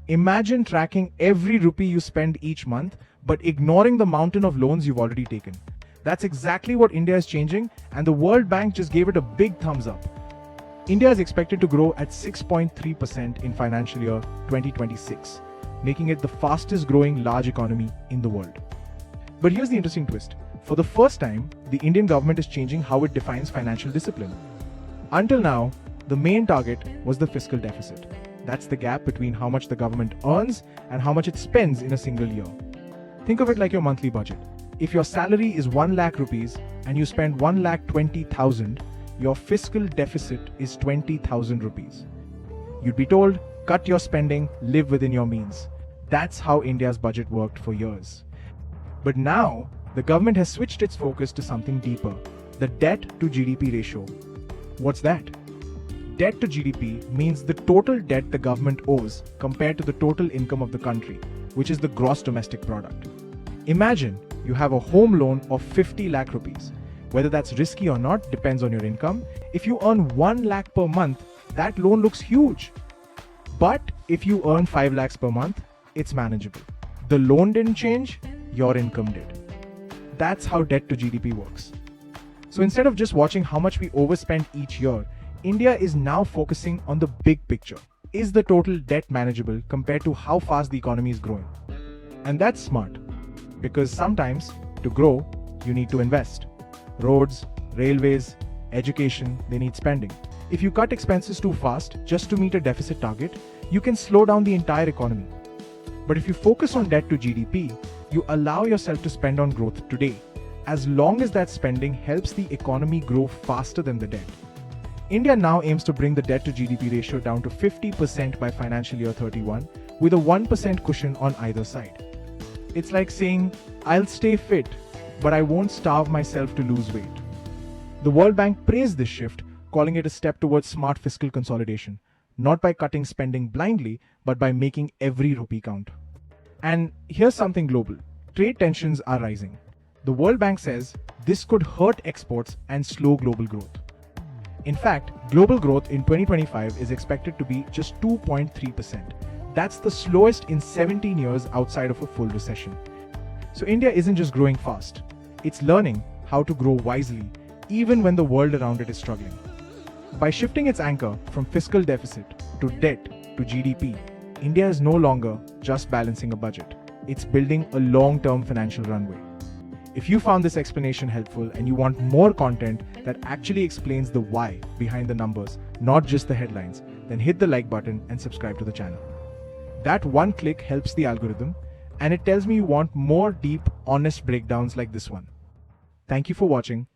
Imagine tracking every rupee you spend each month, but ignoring the mountain of loans you've already taken. That's exactly what India is changing, and the World Bank just gave it a big thumbs up. India is expected to grow at 6.3% in financial year 2026, making it the fastest growing large economy in the world. But here's the interesting twist. For the first time, the Indian government is changing how it defines financial discipline. Until now, the main target was the fiscal deficit. That's the gap between how much the government earns and how much it spends in a single year. Think of it like your monthly budget. If your salary is 1 lakh rupees and you spend 1,20,000, your fiscal deficit is 20,000 rupees. You'd be told, cut your spending, live within your means. That's how India's budget worked for years. But now, the government has switched its focus to something deeper, the debt to GDP ratio. What's that? Debt to GDP means the total debt the government owes compared to the total income of the country, which is the gross domestic product. Imagine you have a home loan of 50 lakh rupees. Whether that's risky or not depends on your income. If you earn 1 lakh per month, that loan looks huge. But if you earn 5 lakhs per month, it's manageable. The loan didn't change, your income did. That's how debt to GDP works. So instead of just watching how much we overspend each year, India is now focusing on the big picture. Is the total debt manageable compared to how fast the economy is growing? And that's smart, because sometimes to grow, you need to invest. Roads, railways, education, they need spending. If you cut expenses too fast just to meet a deficit target, you can slow down the entire economy. But if you focus on debt to GDP, you allow yourself to spend on growth today, as long as that spending helps the economy grow faster than the debt. India now aims to bring the debt to GDP ratio down to 50% by financial year 31, with a 1% cushion on either side. It's like saying, I'll stay fit, but I won't starve myself to lose weight. The World Bank praised this shift, calling it a step towards smart fiscal consolidation, not by cutting spending blindly, but by making every rupee count. And here's something global. Trade tensions are rising. The World Bank says this could hurt exports and slow global growth. In fact, global growth in 2025 is expected to be just 2.3%. That's the slowest in 17 years outside of a full recession. So India isn't just growing fast, it's learning how to grow wisely, even when the world around it is struggling. By shifting its anchor from fiscal deficit to debt to GDP, India is no longer just balancing a budget. It's building a long-term financial runway. If you found this explanation helpful and you want more content that actually explains the why behind the numbers, not just the headlines, then hit the like button and subscribe to the channel. That one click helps the algorithm, and it tells me you want more deep, honest breakdowns like this one. Thank you for watching.